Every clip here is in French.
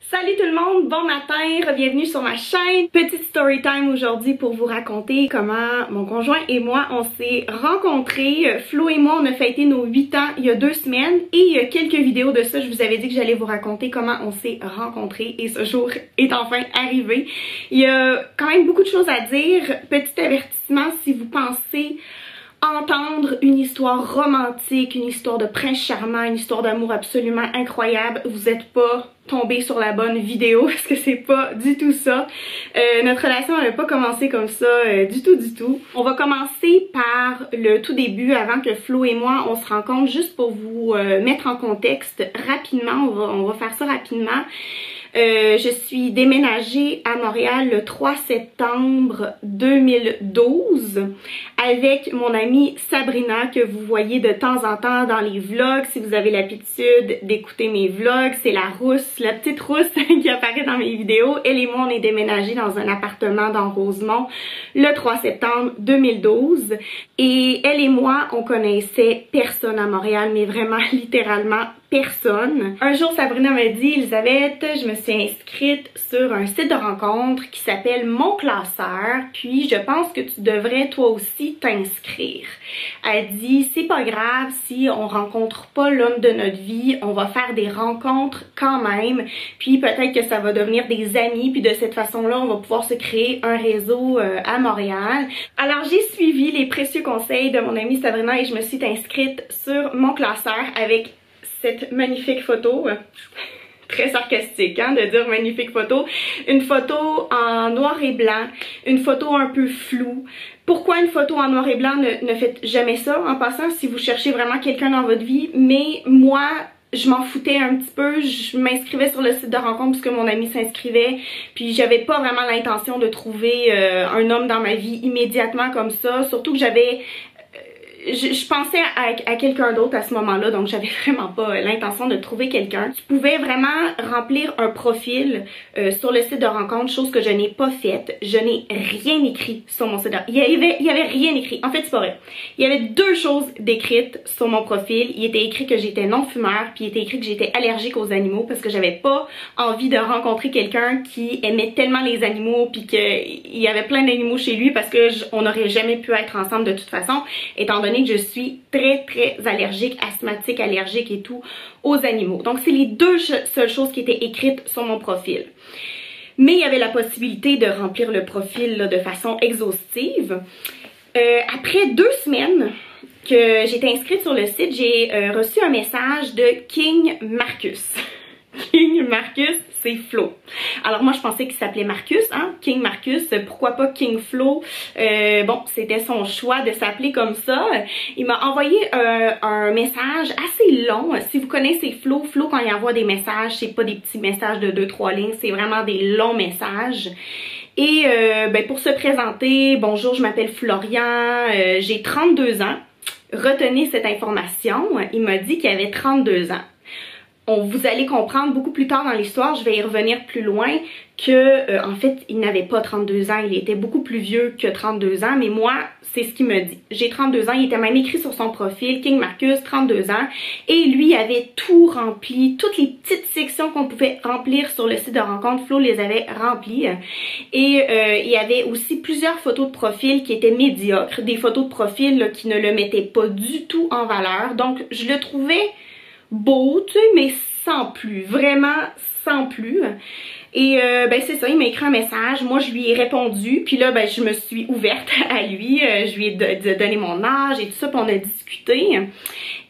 Salut tout le monde, bon matin, bienvenue sur ma chaîne. Petite story time aujourd'hui pour vous raconter comment mon conjoint et moi on s'est rencontrés. Flo et moi on a fêté nos 8 ans il y a 2 semaines et il y a quelques vidéos de ça, je vous avais dit que j'allais vous raconter comment on s'est rencontrés et ce jour est enfin arrivé. Il y a quand même beaucoup de choses à dire. Petit avertissement, si vous pensez entendre une histoire romantique, une histoire de prince charmant, une histoire d'amour absolument incroyable, vous n'êtes pas tombé sur la bonne vidéo parce que c'est pas du tout ça. Notre relation n'avait pas commencé comme ça du tout. On va commencer par le tout début avant que Flo et moi on se rencontre, juste pour vous mettre en contexte rapidement. On va faire ça rapidement. Je suis déménagée à Montréal le 3 septembre 2012 avec mon amie Sabrina que vous voyez de temps en temps dans les vlogs. Si vous avez l'habitude d'écouter mes vlogs, c'est la rousse, la petite rousse qui apparaît dans mes vidéos. Elle et moi, on est déménagés dans un appartement dans Rosemont le 3 septembre 2012. Et elle et moi, on connaissait personne à Montréal, mais vraiment littéralement personne. Un jour, Sabrina m'a dit, Elisabeth, je me suis inscrite sur un site de rencontre qui s'appelle Mon Classeur, puis je pense que tu devrais toi aussi t'inscrire. Elle dit, c'est pas grave si on rencontre pas l'homme de notre vie, on va faire des rencontres quand même, puis peut-être que ça va devenir des amis, puis de cette façon-là, on va pouvoir se créer un réseau à Montréal. Alors j'ai suivi les précieux conseils de mon amie Sabrina et je me suis inscrite sur Mon Classeur avec cette magnifique photo, très sarcastique hein, de dire magnifique photo, une photo en noir et blanc, une photo un peu floue. Pourquoi une photo en noir et blanc? Ne faites jamais ça en passant si vous cherchez vraiment quelqu'un dans votre vie, mais moi je m'en foutais un petit peu, je m'inscrivais sur le site de rencontre parce que mon ami s'inscrivait, puis j'avais pas vraiment l'intention de trouver un homme dans ma vie immédiatement comme ça, surtout que j'avais je pensais à quelqu'un d'autre à ce moment-là, donc j'avais vraiment pas l'intention de trouver quelqu'un. Tu pouvais vraiment remplir un profil sur le site de rencontre, chose que je n'ai pas faite. Je n'ai rien écrit sur mon site de... Il y avait rien écrit. En fait, c'est pas vrai. Il y avait 2 choses décrites sur mon profil. Il était écrit que j'étais non-fumeur, puis il était écrit que j'étais allergique aux animaux parce que j'avais pas envie de rencontrer quelqu'un qui aimait tellement les animaux, puis qu'il y avait plein d'animaux chez lui parce que on n'aurait jamais pu être ensemble de toute façon, étant donné que je suis très allergique, asthmatique, allergique et tout aux animaux. Donc c'est les 2 seules choses qui étaient écrites sur mon profil. Mais il y avait la possibilité de remplir le profil là, de façon exhaustive. Après 2 semaines que j'étais inscrite sur le site, j'ai reçu un message de King Marcus. King Marcus, c'est Flo. Alors moi je pensais qu'il s'appelait Marcus, hein, King Marcus, pourquoi pas King Flo? Bon, c'était son choix de s'appeler comme ça. Il m'a envoyé un message assez long. Si vous connaissez Flo, quand il envoie des messages, c'est pas des petits messages de 2-3 lignes, c'est vraiment des longs messages. Et ben, pour se présenter, bonjour, je m'appelle Florian, j'ai 32 ans. Retenez cette information, il m'a dit qu'il avait 32 ans. Vous allez comprendre beaucoup plus tard dans l'histoire, je vais y revenir plus loin, que en fait il n'avait pas 32 ans, il était beaucoup plus vieux que 32 ans, mais moi c'est ce qu'il me dit. J'ai 32 ans, il était même écrit sur son profil, King Marcus, 32 ans, et lui avait tout rempli, toutes les petites sections qu'on pouvait remplir sur le site de rencontre, Flo les avait remplies, et il y avait aussi plusieurs photos de profil qui étaient médiocres, des photos de profil là, qui ne le mettaient pas du tout en valeur, donc je le trouvais beau, tu sais, mais sans plus, vraiment sans plus. Et ben c'est ça, il m'a écrit un message, moi je lui ai répondu, puis là ben je me suis ouverte à lui, je lui ai donné mon âge et tout ça, puis on a discuté.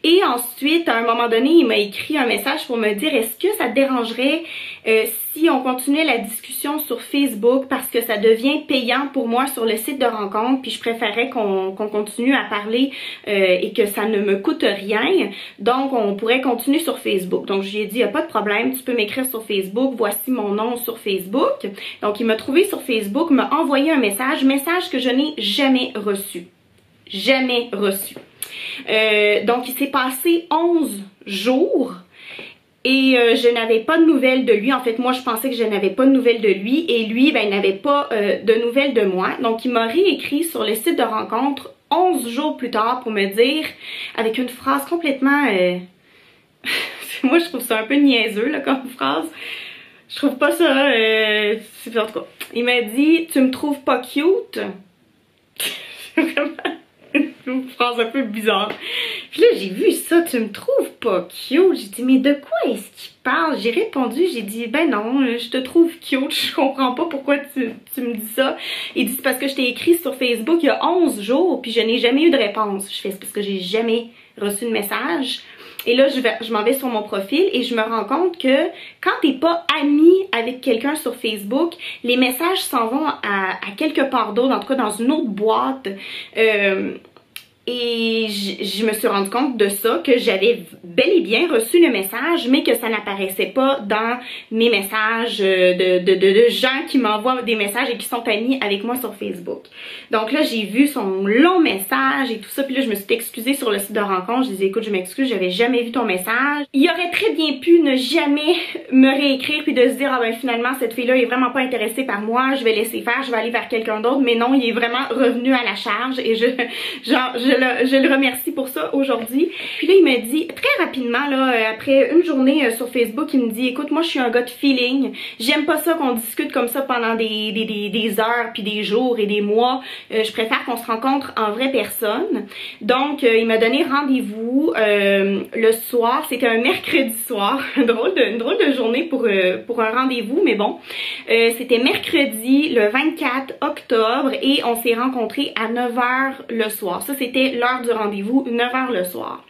Et ensuite, à un moment donné, il m'a écrit un message pour me dire, est-ce que ça te dérangerait si on continuait la discussion sur Facebook parce que ça devient payant pour moi sur le site de rencontre, puis je préférais qu'on continue à parler et que ça ne me coûte rien, donc on pourrait continuer sur Facebook. Donc je lui ai dit, il n'y a pas de problème, tu peux m'écrire sur Facebook, voici mon nom sur Facebook. Donc il m'a trouvé sur Facebook, m'a envoyé un message que je n'ai jamais reçu. Jamais reçu. Donc il s'est passé 11 jours et je n'avais pas de nouvelles de lui. En fait, moi je pensais que je n'avais pas de nouvelles de lui et lui, ben, il n'avait pas de nouvelles de moi. Donc il m'a réécrit sur le site de rencontre 11 jours plus tard pour me dire, avec une phrase complètement... moi je trouve ça un peu niaiseux là, comme phrase. Je trouve pas ça, en tout cas. Il m'a dit, tu me trouves pas cute? C'est vraiment une phrase un peu bizarre. Puis là, j'ai vu ça, tu me trouves pas cute? J'ai dit, mais de quoi est-ce qu'il parle? J'ai répondu, j'ai dit, ben non, je te trouve cute, je comprends pas pourquoi tu me dis ça. Il dit, c'est parce que je t'ai écrit sur Facebook il y a 11 jours, puis je n'ai jamais eu de réponse. Je fais, c'est parce que j'ai jamais reçu de message. Et là, je m'en vais sur mon profil et je me rends compte que quand t'es pas ami avec quelqu'un sur Facebook, les messages s'en vont à quelque part d'autre, en tout cas dans une autre boîte. Et je me suis rendu compte de ça, que j'avais bel et bien reçu le message, mais que ça n'apparaissait pas dans mes messages de gens qui m'envoient des messages et qui sont amis avec moi sur Facebook. Donc là, j'ai vu son long message et tout ça, puis là, je me suis excusée sur le site de rencontre. Je disais, écoute, je m'excuse, j'avais jamais vu ton message. Il aurait très bien pu ne jamais me réécrire puis de se dire, ah ben finalement, cette fille-là est vraiment pas intéressée par moi, je vais laisser faire, je vais aller vers quelqu'un d'autre. Mais non, il est vraiment revenu à la charge et je le remercie pour ça aujourd'hui. Puis là, il m'a dit très rapidement, là, après une journée sur Facebook, il me dit, écoute, moi je suis un gars de feeling, j'aime pas ça qu'on discute comme ça pendant des heures, puis des jours et des mois. Je préfère qu'on se rencontre en vraie personne. Donc, il m'a donné rendez-vous le soir, c'était un mercredi soir, une drôle de journée pour un rendez-vous, mais bon. C'était mercredi, le 24 octobre, et on s'est rencontrés à 9h le soir. Ça, c'était l'heure du rendez-vous, 9h le soir.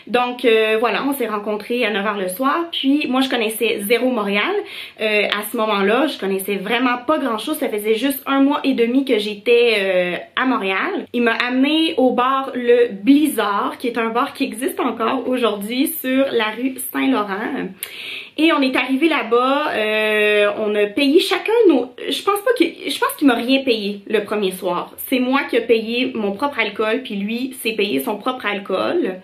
Donc voilà, on s'est rencontrés à 9h le soir, puis moi je connaissais zéro Montréal. À ce moment-là, je connaissais vraiment pas grand-chose, ça faisait juste 1 mois et demi que j'étais à Montréal. Il m'a amené au bar Le Blizzard, qui est un bar qui existe encore aujourd'hui sur la rue Saint-Laurent. Et on est arrivé là-bas, on a payé chacun nos... Je pense qu'il m'a rien payé le premier soir. C'est moi qui ai payé mon propre alcool, puis lui s'est payé son propre alcool.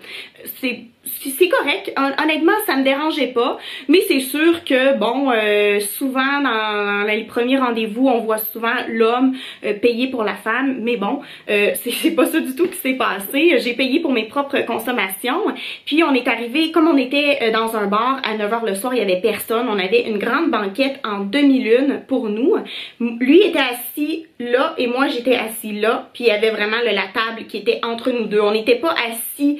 C'est correct, honnêtement ça me dérangeait pas, mais c'est sûr que bon, souvent dans les premiers rendez-vous on voit souvent l'homme payer pour la femme, mais bon, c'est pas ça du tout qui s'est passé. J'ai payé pour mes propres consommations, puis on est arrivé, comme on était dans un bar à 9h le soir, il y avait personne, on avait une grande banquette en demi-lune pour nous. Lui était assis là et moi j'étais assis là, puis il y avait vraiment la table qui était entre nous deux. On n'était pas assis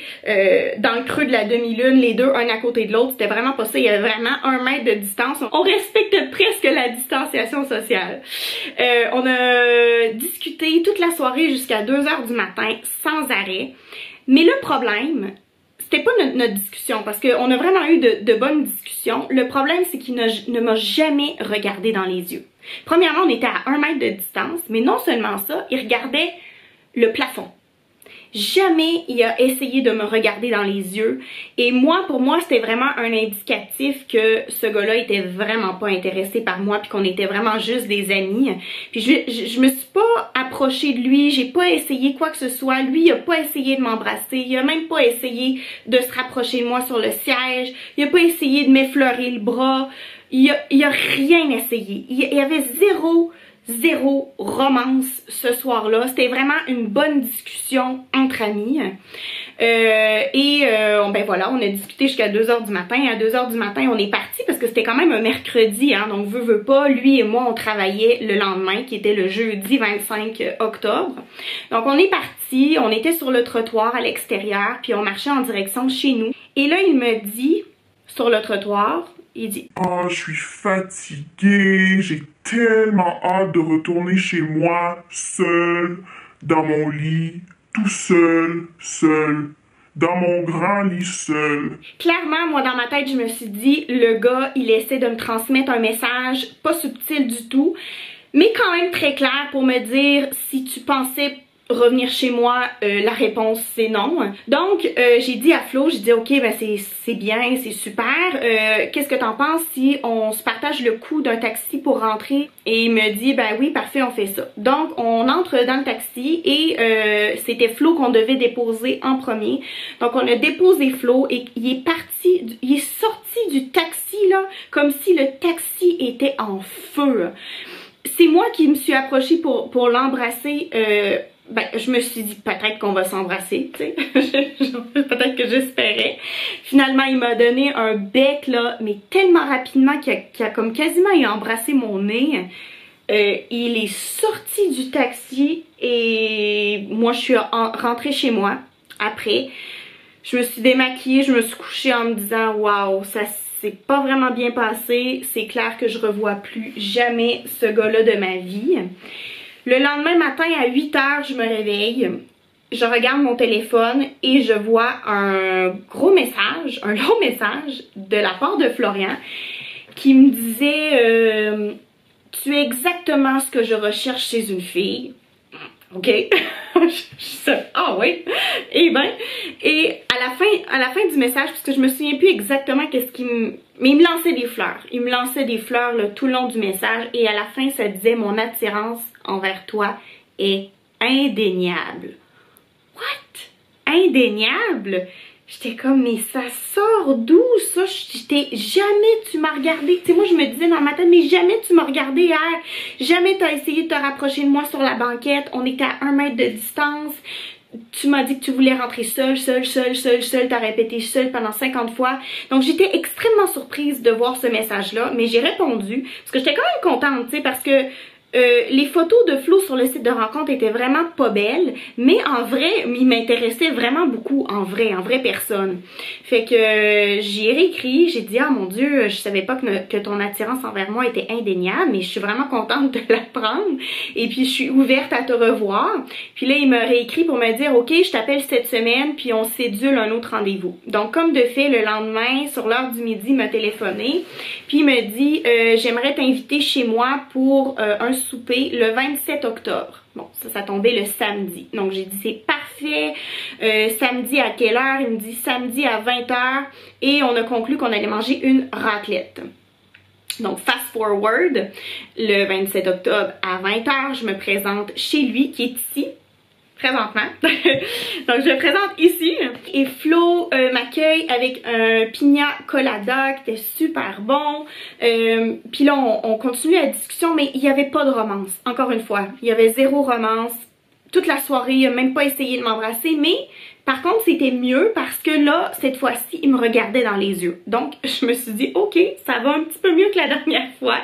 dans le creux de la demi-lune, les deux un à côté de l'autre, c'était vraiment pas ça, il y avait vraiment 1 mètre de distance. On respecte presque la distanciation sociale. On a discuté toute la soirée jusqu'à 2h du matin sans arrêt, mais le problème, c'était pas notre discussion, parce qu'on a vraiment eu de bonnes discussions. Le problème, c'est qu'il ne m'a jamais regardé dans les yeux. Premièrement, on était à 1 mètre de distance, mais non seulement ça, il regardait le plafond. Jamais il a essayé de me regarder dans les yeux. Et moi, pour moi, c'était vraiment un indicatif que ce gars-là était vraiment pas intéressé par moi, puis qu'on était vraiment juste des amis. Puis je me suis pas approchée de lui, j'ai pas essayé quoi que ce soit. Lui, il a pas essayé de m'embrasser, il a même pas essayé de se rapprocher de moi sur le siège, il a pas essayé de m'effleurer le bras, il a rien essayé. Il y avait zéro romance ce soir-là. C'était vraiment une bonne discussion entre amis. Ben voilà, on a discuté jusqu'à 2h du matin. À 2h du matin, on est parti parce que c'était quand même un mercredi, hein, donc veut pas, lui et moi, on travaillait le lendemain, qui était le jeudi 25 octobre. Donc on est parti, on était sur le trottoir à l'extérieur, puis on marchait en direction de chez nous. Et là, il me dit, sur le trottoir, il dit « Oh, je suis fatiguée, j'ai tellement hâte de retourner chez moi, seule, dans mon lit, tout seul, dans mon grand lit seul. » Clairement, moi, dans ma tête, je me suis dit, le gars, il essaie de me transmettre un message pas subtil du tout, mais quand même très clair pour me dire, si tu pensais revenir chez moi, la réponse c'est non. Donc j'ai dit à Flo, j'ai dit ok, ben c'est bien, c'est super, qu'est-ce que t'en penses si on se partage le coût d'un taxi pour rentrer? Et il me dit ben oui, parfait, on fait ça. Donc on entre dans le taxi et c'était Flo qu'on devait déposer en premier. Donc on a déposé Flo et il est sorti du taxi là comme si le taxi était en feu. C'est moi qui me suis approchée pour l'embrasser ben, je me suis dit peut-être qu'on va s'embrasser, tu sais. Peut-être que j'espérais. Finalement, il m'a donné un bec, là, mais tellement rapidement qu'il a comme quasiment embrassé mon nez. Il est sorti du taxi et moi, je suis rentrée chez moi après. Je me suis démaquillée, je me suis couchée en me disant « Waouh, ça s'est pas vraiment bien passé. C'est clair que je revois plus jamais ce gars-là de ma vie. » Le lendemain matin à 8 h, je me réveille, je regarde mon téléphone et je vois un gros message, un long message de la part de Florian qui me disait tu es exactement ce que je recherche chez une fille. OK. Ah oui. Et ben, et à la fin du message, parce que je me souviens plus exactement qu'est-ce qu'il me... Mais il me lançait des fleurs. Il me lançait des fleurs là, tout le long du message. Et à la fin, ça disait « Mon attirance envers toi est indéniable. » What? Indéniable? J'étais comme, mais ça sort d'où ça? Jamais tu m'as regardé. Tu sais, moi je me disais dans ma tête, mais jamais tu m'as regardé hier. Jamais tu as essayé de te rapprocher de moi sur la banquette. On était à 1 mètre de distance. Tu m'as dit que tu voulais rentrer seule. T'as répété seule pendant 50 fois. Donc j'étais extrêmement surprise de voir ce message-là. Mais j'ai répondu, parce que j'étais quand même contente, tu sais, parce que les photos de Flo sur le site de rencontre étaient vraiment pas belles, mais en vrai, il m'intéressait vraiment beaucoup, en vraie personne. Fait que j'y ai réécrit, j'ai dit « Ah mon Dieu, je savais pas que ton attirance envers moi était indéniable, mais je suis vraiment contente de l'apprendre, et puis je suis ouverte à te revoir. » Puis là, il m'a réécrit pour me dire « Ok, je t'appelle cette semaine, puis on cédule un autre rendez-vous. » Donc comme de fait, le lendemain, sur l'heure du midi, il m'a téléphoné, puis il me dit « J'aimerais t'inviter chez moi pour un souper le 27 octobre. » Bon, ça tombait le samedi. Donc j'ai dit c'est parfait. Samedi à quelle heure? Il me dit samedi à 20 h et on a conclu qu'on allait manger une raclette. Donc fast forward, le 27 octobre à 20 h, je me présente chez lui qui est ici. Présentement. Donc je le présente ici et Flo m'accueille avec un piña colada qui était super bon. Puis là on continue la discussion, mais il n'y avait pas de romance. Encore une fois, il y avait zéro romance. Toute la soirée, il n'a même pas essayé de m'embrasser, mais par contre c'était mieux parce que là, cette fois-ci, il me regardait dans les yeux. Donc je me suis dit, ok, ça va un petit peu mieux que la dernière fois.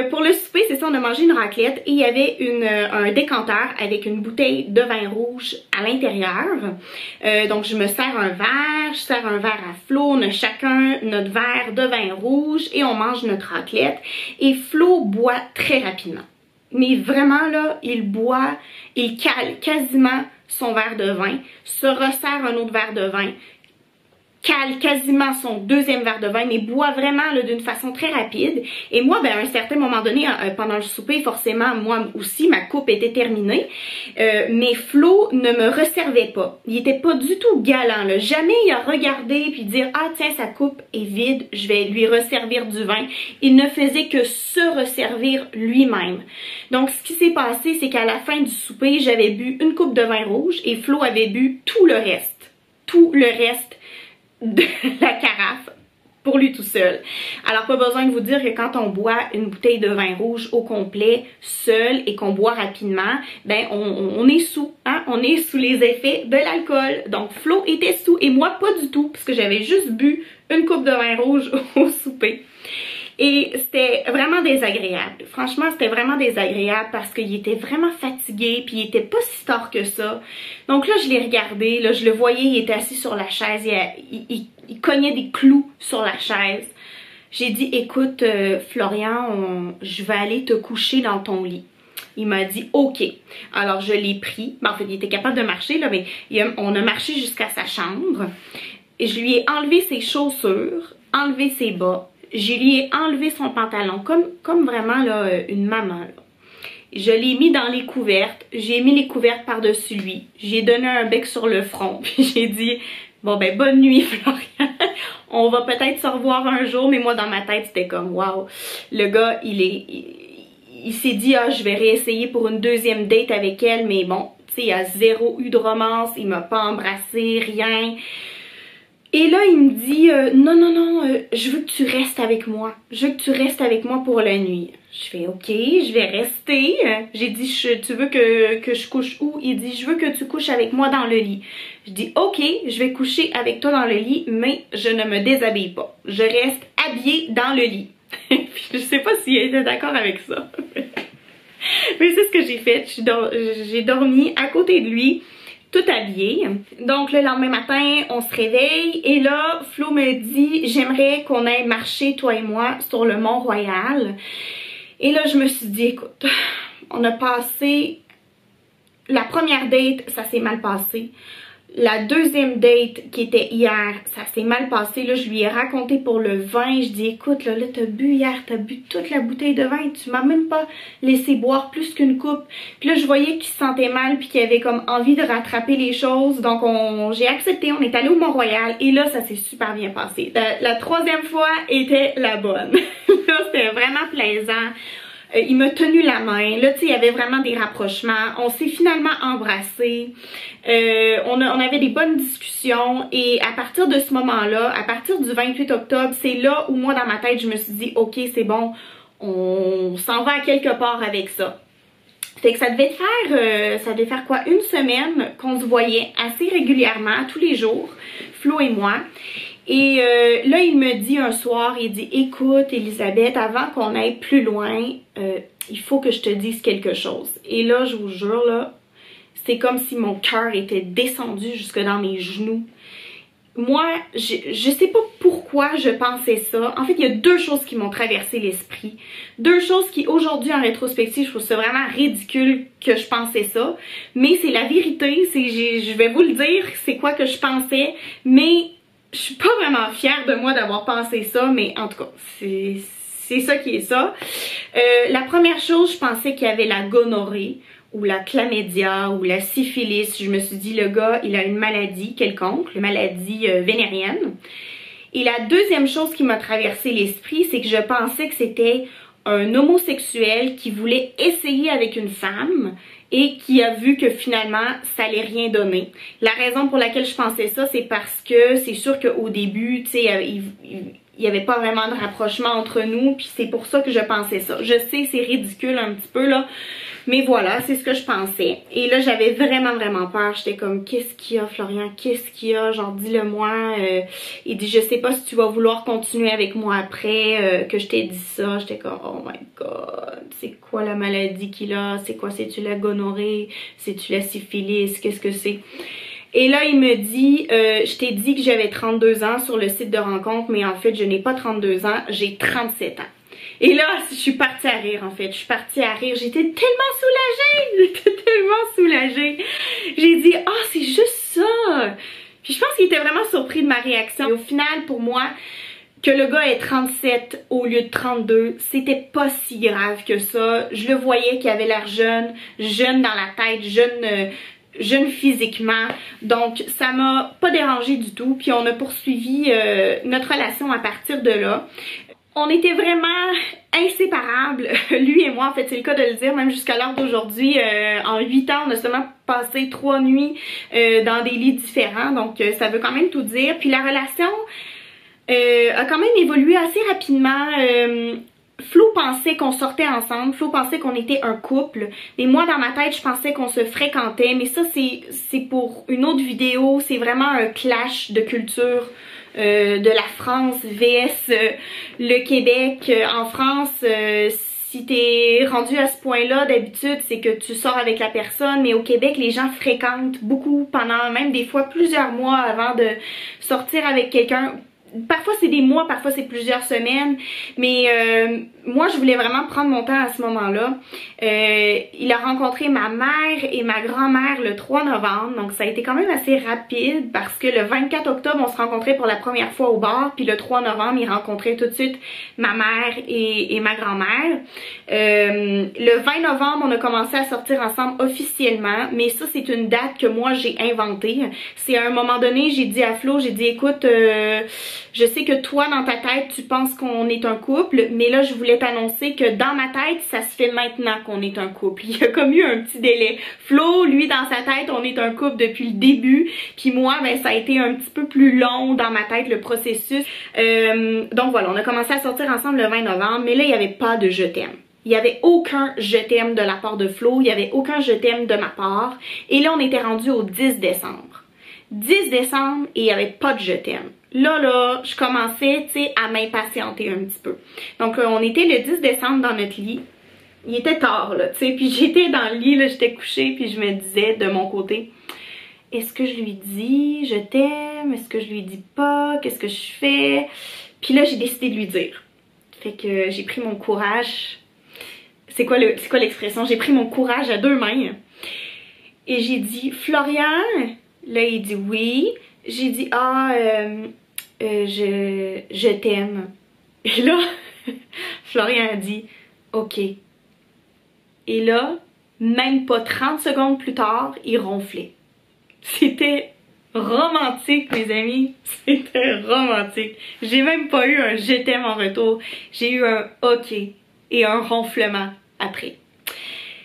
Pour le souper, c'est ça, on a mangé une raclette et il y avait un décanteur avec une bouteille de vin rouge à l'intérieur. Donc je me sers un verre, je sers un verre à Flo, on a chacun notre verre de vin rouge et on mange notre raclette. Et Flo boit très rapidement. Mais vraiment là, il boit, il cale quasiment son verre de vin, se resserre un autre verre de vin, cale quasiment son deuxième verre de vin, mais boit vraiment d'une façon très rapide. Et moi, ben, à un certain moment donné, pendant le souper, forcément, moi aussi, ma coupe était terminée. Mais Flo ne me resservait pas. Il était pas du tout galant, là. Jamais il a regardé puis dire « Ah tiens, sa coupe est vide, je vais lui resservir du vin. » Il ne faisait que se resservir lui-même. Donc, ce qui s'est passé, c'est qu'à la fin du souper, j'avais bu une coupe de vin rouge et Flo avait bu tout le reste. Tout le reste de la carafe pour lui tout seul. Alors pas besoin de vous dire que quand on boit une bouteille de vin rouge au complet seul et qu'on boit rapidement, ben on est sous, hein? On est sous les effets de l'alcool. Donc Flo était sous et moi pas du tout parce que j'avais juste bu une coupe de vin rouge au souper. Et c'était vraiment désagréable. Franchement, c'était vraiment désagréable parce qu'il était vraiment fatigué puis il était pas si tard que ça. Donc là, je l'ai regardé, là, je le voyais, il était assis sur la chaise, il cognait des clous sur la chaise. J'ai dit, écoute, Florian, je vais aller te coucher dans ton lit. Il m'a dit, ok. Alors, je l'ai pris. Ben, en fait, il était capable de marcher, là, mais on a marché jusqu'à sa chambre. Et je lui ai enlevé ses chaussures, enlevé ses bas. Je lui ai enlevé son pantalon, comme vraiment là, une maman. Là. Je l'ai mis dans les couvertes, j'ai mis les couvertes par-dessus lui. J'ai donné un bec sur le front, puis j'ai dit « Bon ben, bonne nuit Florian, on va peut-être se revoir un jour. » Mais moi dans ma tête, c'était comme « Wow, le gars, il s'est dit « Ah, je vais réessayer pour une deuxième date avec elle. » Mais bon, tu sais, il y a zéro eu de romance, il m'a pas embrassé, rien. Et là, il me dit non, non, non, je veux que tu restes avec moi. Je veux que tu restes avec moi pour la nuit. Je fais ok, je vais rester. J'ai dit tu veux que je couche où? Il dit je veux que tu couches avec moi dans le lit. Je dis ok, je vais coucher avec toi dans le lit, mais je ne me déshabille pas. Je reste habillée dans le lit. Puis je sais pas s'il était d'accord avec ça. Mais c'est ce que j'ai fait. J'ai dormi à côté de lui, tout habillée. Donc le lendemain matin, on se réveille et là, Flo me dit j'aimerais qu'on aille marcher, toi et moi, sur le Mont-Royal. Et là, je me suis dit, écoute, on a passé la première date, ça s'est mal passé. La deuxième date qui était hier, ça s'est mal passé. Là, je lui ai raconté pour le vin. Je dis, écoute, là t'as bu hier, t'as bu toute la bouteille de vin. Tu m'as même pas laissé boire plus qu'une coupe. Puis là, je voyais qu'il se sentait mal puis qu'il avait comme envie de rattraper les choses. Donc, j'ai accepté. On est allé au Mont-Royal et là, ça s'est super bien passé. La troisième fois était la bonne. Là, c'était vraiment plaisant. Il m'a tenu la main. Là, tu sais, il y avait vraiment des rapprochements. On s'est finalement embrassés. On avait des bonnes discussions. Et à partir de ce moment-là, à partir du 28 octobre, c'est là où moi, dans ma tête, je me suis dit, ok, c'est bon, on s'en va à quelque part avec ça. Fait que ça devait faire quoi? Une semaine qu'on se voyait assez régulièrement, tous les jours, Flo et moi. Et là, il me dit un soir, il dit « Écoute, Elisabeth, avant qu'on aille plus loin, il faut que je te dise quelque chose. » Et là, je vous jure, là, c'est comme si mon cœur était descendu jusque dans mes genoux. Moi, je sais pas pourquoi je pensais ça. En fait, il y a deux choses qui m'ont traversé l'esprit. Deux choses qui, aujourd'hui, en rétrospective, je trouve ça vraiment ridicule que je pensais ça. Mais c'est la vérité, je vais vous le dire, c'est quoi que je pensais, mais je suis pas vraiment fière de moi d'avoir pensé ça, mais en tout cas, c'est ça qui est ça. La première chose, je pensais qu'il y avait la gonorrhée, ou la chlamydia, ou la syphilis. Je me suis dit, le gars, il a une maladie quelconque, une maladie vénérienne. Et la deuxième chose qui m'a traversé l'esprit, c'est que je pensais que c'était un homosexuel qui voulait essayer avec une femme et qui a vu que finalement, ça allait rien donner. La raison pour laquelle je pensais ça, c'est parce que c'est sûr qu'au début, tu sais, il n'y avait pas vraiment de rapprochement entre nous, puis c'est pour ça que je pensais ça. Je sais, c'est ridicule un petit peu, là, mais voilà, c'est ce que je pensais. Et là, j'avais vraiment, vraiment peur. J'étais comme, qu'est-ce qu'il y a, Florian? Qu'est-ce qu'il y a? Genre, dis-le-moi. Il dit, je sais pas si tu vas vouloir continuer avec moi après que je t'ai dit ça. J'étais comme, oh my god, c'est quoi la maladie qu'il a? C'est quoi? C'est-tu la gonorrhée? C'est-tu la syphilis? Qu'est-ce que c'est? Et là, il me dit, je t'ai dit que j'avais 32 ans sur le site de rencontre, mais en fait, je n'ai pas 32 ans, j'ai 37 ans. Et là, je suis partie à rire, en fait. Je suis partie à rire. J'étais tellement soulagée. J'étais tellement soulagée. J'ai dit, ah, c'est juste ça. Puis je pense qu'il était vraiment surpris de ma réaction. Et au final, pour moi, que le gars ait 37 au lieu de 32, c'était pas si grave que ça. Je le voyais qu'il avait l'air jeune, jeune dans la tête, jeune physiquement, donc ça m'a pas dérangé du tout. Puis on a poursuivi notre relation à partir de là. On était vraiment inséparables, lui et moi, en fait c'est le cas de le dire, même jusqu'à l'heure d'aujourd'hui. En 8 ans, on a seulement passé 3 nuits dans des lits différents, donc ça veut quand même tout dire. Puis la relation a quand même évolué assez rapidement. Flo pensait qu'on sortait ensemble, Flo pensait qu'on était un couple, mais moi dans ma tête je pensais qu'on se fréquentait, mais ça c'est pour une autre vidéo. C'est vraiment un clash de culture de la France vs le Québec. En France, si t'es rendu à ce point-là, d'habitude c'est que tu sors avec la personne, mais au Québec les gens fréquentent beaucoup pendant même des fois plusieurs mois avant de sortir avec quelqu'un. Parfois c'est des mois, parfois c'est plusieurs semaines, mais moi je voulais vraiment prendre mon temps à ce moment-là. Il a rencontré ma mère et ma grand-mère le 3 novembre, donc ça a été quand même assez rapide parce que le 24 octobre on se rencontrait pour la première fois au bar, puis le 3 novembre il rencontrait tout de suite ma mère et ma grand-mère. Le 20 novembre on a commencé à sortir ensemble officiellement, mais ça c'est une date que moi j'ai inventée. C'est à un moment donné j'ai dit à Flo, j'ai dit écoute, je sais que toi dans ta tête tu penses qu'on est un couple, mais là je voulais voulais t'annoncer que dans ma tête, ça se fait maintenant qu'on est un couple. Il y a comme eu un petit délai. Flo, lui, dans sa tête, on est un couple depuis le début. Puis moi, ben ça a été un petit peu plus long dans ma tête, le processus. Donc voilà, on a commencé à sortir ensemble le 20 novembre, mais là, il n'y avait pas de je t'aime. Il n'y avait aucun je t'aime de la part de Flo, il n'y avait aucun je t'aime de ma part. Et là, on était rendu au 10 décembre. 10 décembre et il n'y avait pas de je t'aime. Là, je commençais, tu sais, à m'impatienter un petit peu. Donc, on était le 10 décembre dans notre lit. Il était tard, là, tu sais, puis j'étais dans le lit, là, j'étais couchée, puis je me disais, de mon côté, est-ce que je lui dis je t'aime? Est-ce que je lui dis pas? Qu'est-ce que je fais? Puis là, j'ai décidé de lui dire. Fait que j'ai pris mon courage. C'est quoi l'expression? J'ai pris mon courage à deux mains. Et j'ai dit, Florian? Là, il dit oui. J'ai dit, je t'aime. Et là, Florian a dit, ok. Et là, même pas 30 secondes plus tard, il ronflait. C'était romantique, mes amis. C'était romantique. J'ai même pas eu un je t'aime en retour. J'ai eu un ok et un ronflement après.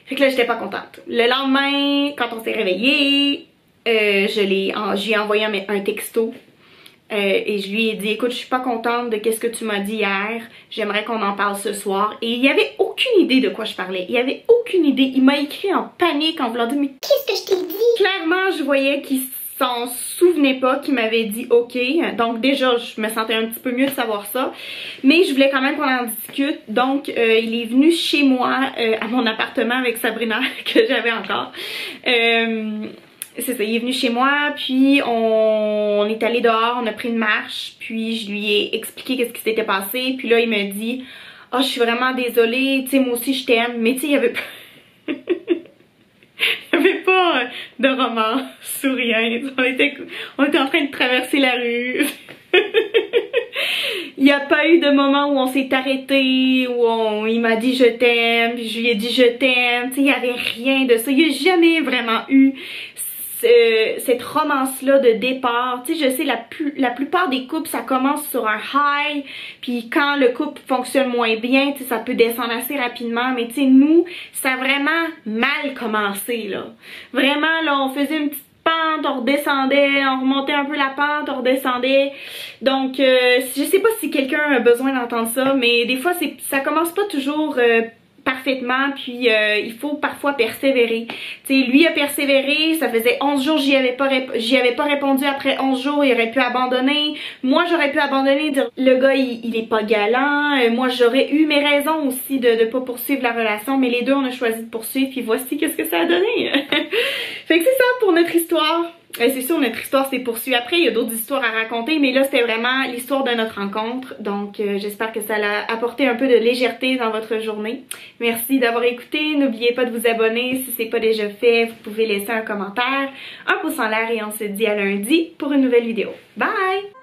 Fait que là, j'étais pas contente. Le lendemain, quand on s'est réveillé, j'ai envoyé un texto. Et je lui ai dit, écoute, je suis pas contente de qu'est-ce que tu m'as dit hier, j'aimerais qu'on en parle ce soir. Et il y avait aucune idée de quoi je parlais, il y avait aucune idée. Il m'a écrit en panique en voulant dire, mais qu'est-ce que je t'ai dit? Clairement, je voyais qu'il s'en souvenait pas, qu'il m'avait dit ok. Donc déjà, je me sentais un petit peu mieux de savoir ça. Mais je voulais quand même qu'on en discute. Donc, il est venu chez moi, à mon appartement avec Sabrina, que j'avais encore. C'est ça, il est venu chez moi, puis on est allé dehors, on a pris une marche, puis je lui ai expliqué qu'est-ce qui s'était passé, puis là il me dit « Oh, je suis vraiment désolée, tu sais, moi aussi je t'aime », mais tu sais, il y avait pas... il y avait pas de romance ou rien, on était en train de traverser la rue. Il n'y a pas eu de moment où on s'est arrêté, où il m'a dit je t'aime, puis je lui ai dit je t'aime, tu sais, il n'y avait rien de ça, il n'y a jamais vraiment eu cette romance-là de départ. Tu sais, je sais, la plupart des couples, ça commence sur un high, puis quand le couple fonctionne moins bien, tu sais, ça peut descendre assez rapidement, mais tu sais, nous, ça a vraiment mal commencé, là. Vraiment, là, on faisait une petite pente, on redescendait, on remontait un peu la pente, on redescendait. Donc, je sais pas si quelqu'un a besoin d'entendre ça, mais des fois, ça commence pas toujours... parfaitement, puis il faut parfois persévérer. Tu sais, lui a persévéré, ça faisait 11 jours, j'y avais pas répondu après 11 jours, il aurait pu abandonner. Moi, j'aurais pu abandonner, dire le gars, il est pas galant. Moi, j'aurais eu mes raisons aussi de pas poursuivre la relation, mais les deux, on a choisi de poursuivre, puis voici qu'est-ce que ça a donné. Fait que c'est ça pour notre histoire. C'est sûr, notre histoire s'est poursuivie après, il y a d'autres histoires à raconter, mais là c'était vraiment l'histoire de notre rencontre, donc j'espère que ça a apporté un peu de légèreté dans votre journée. Merci d'avoir écouté, n'oubliez pas de vous abonner si c'est pas déjà fait, vous pouvez laisser un commentaire, un pouce en l'air et on se dit à lundi pour une nouvelle vidéo. Bye!